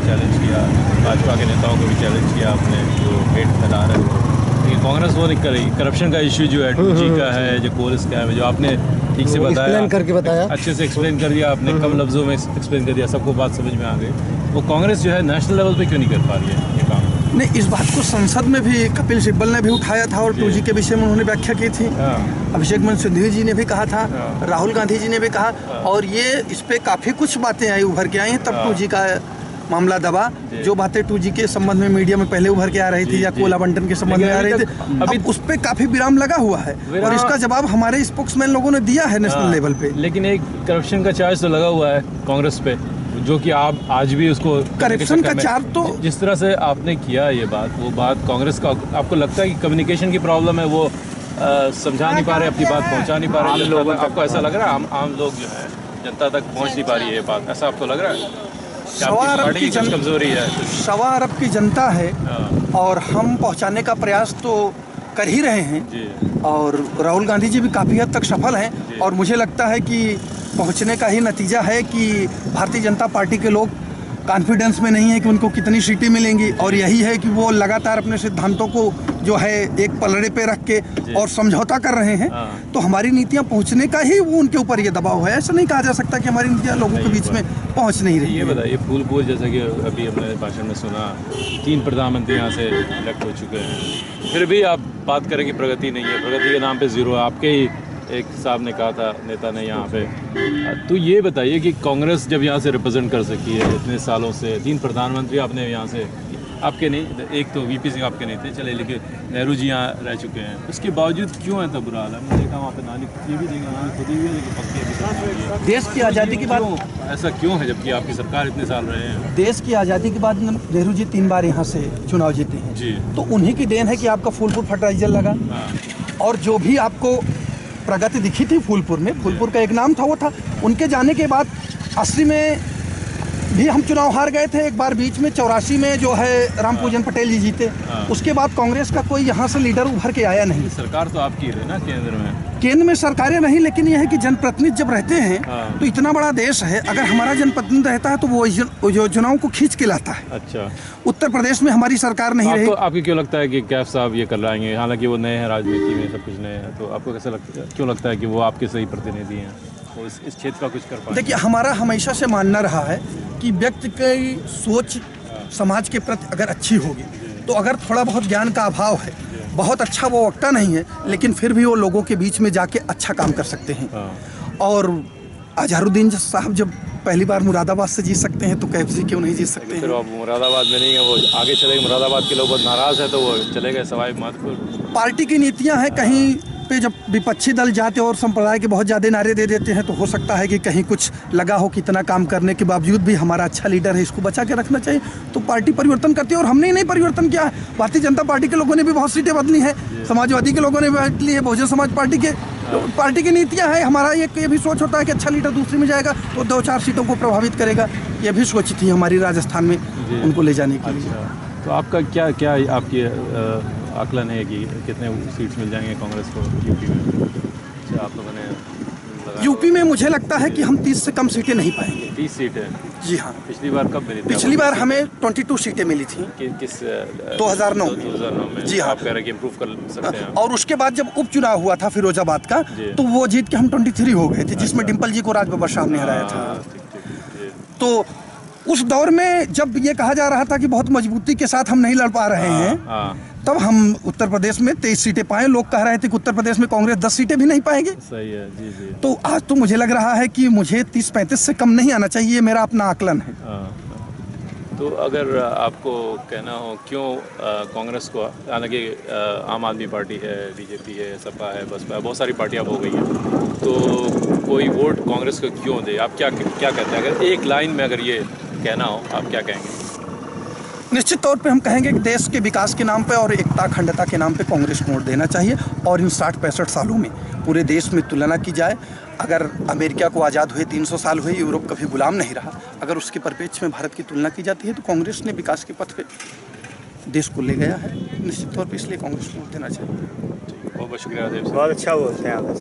Challenge किया, भाजपा के नेताओं को भी चैलेंज किया आपने, जो हेट फैला रहे हो। लेकिन कांग्रेस वो नहीं कर रही। करप्शन का इशू जो है 2G का है, जो कोल स्कैम है, जो आपने ठीक से बताया, करके बताया, अच्छे से एक्सप्लेन कर दिया आपने, कम लफ्ज़ों में एक्सप्लेन कर दिया, सबको बात समझ में आ गई। वो कांग्रेस जो है नेशनल लेवल पे क्यों नहीं कर पा रही है ये काम? नहीं, इस बात को संसद में भी कपिल सिब्बल ने भी उठाया था और 2G के विषय में उन्होंने व्याख्या की थी। अभिषेक मनु सिंघवी जी ने भी कहा था, राहुल गांधी जी ने भी कहा, और ये इस पे काफ़ी कुछ बातें आई, उभर के आई हैं, तब 2G का मामला दबा। जो बातें 2G के संबंध में मीडिया में पहले उभर के आ रही थी या कोल आवंटन के संबंध में आ रही थी, अभी उस पर काफ़ी विराम लगा हुआ है और इसका जवाब हमारे स्पोक्समैन लोगों ने दिया है नेशनल लेवल पे। लेकिन एक करप्शन का चार्ज तो लगा हुआ है कांग्रेस पे, जो कि आप आज भी उसको करप्शन का चार्ज, तो जिस तरह से आपने किया ये बात, वो बात कांग्रेस का आपको लगता है कि कम्युनिकेशन की प्रॉब्लम है, वो समझा नहीं पा रहे, अपनी बात पहुंचा नहीं पा रहे लोगों तक? आपको ऐसा लग रहा है आम लोग जो है, जनता तक पहुंच नहीं पा रही है ये बात, ऐसा आपको लग रहा है? 1.25 कमजोरी है, 1.25 अरब की जनता है और हम पहुंचाने का प्रयास तो कर ही रहे हैं जी। और राहुल गांधी जी भी काफ़ी हद तक सफल हैं और मुझे लगता है कि पहुंचने का ही नतीजा है कि भारतीय जनता पार्टी के लोग कॉन्फिडेंस में नहीं है कि उनको कितनी सीटें मिलेंगी, और यही है कि वो लगातार अपने सिद्धांतों को जो है एक पलड़े पे रख के और समझौता कर रहे हैं। तो हमारी नीतियां पहुंचने का ही वो उनके ऊपर ये दबाव है। ऐसा नहीं कहा जा सकता कि हमारी नीतियां लोगों के बीच में पहुंच नहीं रही। ये बताइए, फूलपुर जैसा कि अभी हमने भाषण में सुना, 3 प्रधानमंत्री यहाँ से इलेक्ट हो चुके हैं, फिर भी आप बात करें कि प्रगति नहीं है, प्रगति के नाम पे जीरो है। आपके ही एक साहब ने कहा था, नेता ने यहाँ पे। तो ये बताइए कि कांग्रेस जब यहाँ से रिप्रेजेंट कर सकी है इतने सालों से, 3 प्रधानमंत्री आपने यहाँ से, आपके नहीं, एक तो VP सिंह आपके नहीं थे, चले, लेकिन नेहरू जी यहाँ रह चुके हैं, उसके बावजूद क्यों है तो बुरा हाल है? मैंने देखा वहाँ पे नाली ये भी देखा, नाली खुदी हुई है, लेकिन पक्के देश की आज़ादी के बाद ऐसा क्यों है, जबकि आपकी सरकार इतने साल रहे हैं? देश की आज़ादी के बाद नेहरू जी 3 बार यहाँ से चुनाव जीते हैं जी। तो उन्हीं की देन है कि आपका फूलपुर फर्टिलाइजर लगा और जो भी आपको प्रगति दिखी थी फूलपुर में, फूलपुर का एक नाम था, वो था उनके जाने के बाद। 80 में भी हम चुनाव हार गए थे एक बार बीच में, 84 में जो है रामपूजन पटेल जी जीते। उसके बाद कांग्रेस का कोई यहाँ से लीडर उभर के आया नहीं। सरकार तो आपकी है ना केंद्र में? केंद्र में सरकारें नहीं, लेकिन यह है कि जनप्रतिनिधि जब रहते हैं तो इतना बड़ा देश है, अगर हमारा जनप्रतिनिधि रहता है तो वो जो चुनाव को खींच के लाता है। अच्छा, उत्तर प्रदेश में हमारी सरकार नहीं रही। आपको क्यों लगता है कि कैफ साहब ये कर लाएंगे? हालांकि वो नए हैं, राजनीति में सब कुछ नए हैं, तो आपको कैसा लगता है, क्यों लगता है कि वो आपके सही प्रतिनिधि हैं, वो इस क्षेत्र का कुछ कर पाएंगे? देखिए, हमारा हमेशा से मानना रहा है कि व्यक्ति की सोच समाज के प्रति अगर अच्छी होगी, तो अगर थोड़ा बहुत ज्ञान का अभाव है, बहुत अच्छा वो वक्ता नहीं है, लेकिन फिर भी वो लोगों के बीच में जाके अच्छा काम कर सकते हैं। और अजहरुद्दीन साहब जब पहली बार मुरादाबाद से जीत सकते हैं तो कैफ जी क्यों नहीं जीत सकते हैं? फिर अब मुरादाबाद में नहीं है, वो आगे चले, मुरादाबाद के लोग बहुत नाराज़ हैं तो वो चले गए सवाई माधोपुर। पार्टी की नीतियां हैं, कहीं पे जब विपक्षी दल जाति और संप्रदाय के बहुत ज़्यादा नारे दे देते हैं तो हो सकता है कि कहीं कुछ लगा हो कि इतना काम करने के बावजूद भी हमारा अच्छा लीडर है, इसको बचा के रखना चाहिए, तो पार्टी परिवर्तन करती है। और हमने ही नहीं परिवर्तन किया है, भारतीय जनता पार्टी के लोगों ने भी बहुत सीटें बदली हैं, समाजवादी के लोगों ने बदली है, बहुजन समाज पार्टी के पार्टी की नीतियां हैं। हमारा ये भी सोच होता है कि अच्छा लीडर दूसरी में जाएगा तो 2-4 सीटों को प्रभावित करेगा, ये भी सोच थी हमारी राजस्थान में उनको ले जाने के लिए। तो आपका क्या आपकी आकलन है कि कितने सीट्स मिल जाएंगे कांग्रेस को यूपी में? अच्छा, आप लोगों ने यूपी में मुझे लगता है कि हम 30 से कम सीटें नहीं पाएंगे। 30 सीटें? जी हाँ। पिछली बार कब मिली थी? पिछली बार हमें 22 सीटें मिली थी। किस 2009 में? जी हाँ। आप कह रहे हैं कि इम्प्रूव कर सकते हैं? और उसके बाद जब उपचुनाव हुआ था फिरोजाबाद का, तो वो जीत के हम 23 हो गए थे, जिसमें डिम्पल जी को राज बब्बर साहब ने हराया था। तो उस दौर में जब ये कहा जा रहा था कि बहुत मजबूती के साथ हम नहीं लड़ पा रहे हैं, तब हम उत्तर प्रदेश में 23 सीटें पाए। लोग कह रहे थे कि उत्तर प्रदेश में कांग्रेस 10 सीटें भी नहीं पाएगी। सही है, जी जी। तो आज तो मुझे लग रहा है कि मुझे 30-35 से कम नहीं आना चाहिए, ये मेरा अपना आकलन है। तो अगर आपको कहना हो क्यों कांग्रेस को, हालांकि आम आदमी पार्टी है, बीजेपी है, सपा है, बसपा है, बहुत सारी पार्टियां हो गई हैं, तो कोई वोट कांग्रेस को क्यों दे? आप क्या कहते हैं? अगर एक लाइन में अगर ये कहना हो, आप क्या कहेंगे? निश्चित तौर पे हम कहेंगे कि देश के विकास के नाम पे और एकता अखंडता के नाम पे कांग्रेस को वोट देना चाहिए। और इन 60-65 सालों में पूरे देश में तुलना की जाए, अगर अमेरिका को आज़ाद हुए 300 साल हुए, यूरोप कभी गुलाम नहीं रहा, अगर उसके परिप्रेक्ष्य में भारत की तुलना की जाती है तो कांग्रेस ने विकास के पथ पे देश को ले गया है। निश्चित तौर पर इसलिए कांग्रेस को वोट देना चाहिए। बहुत बहुत शुक्रिया। बहुत अच्छा बोलते हैं आप।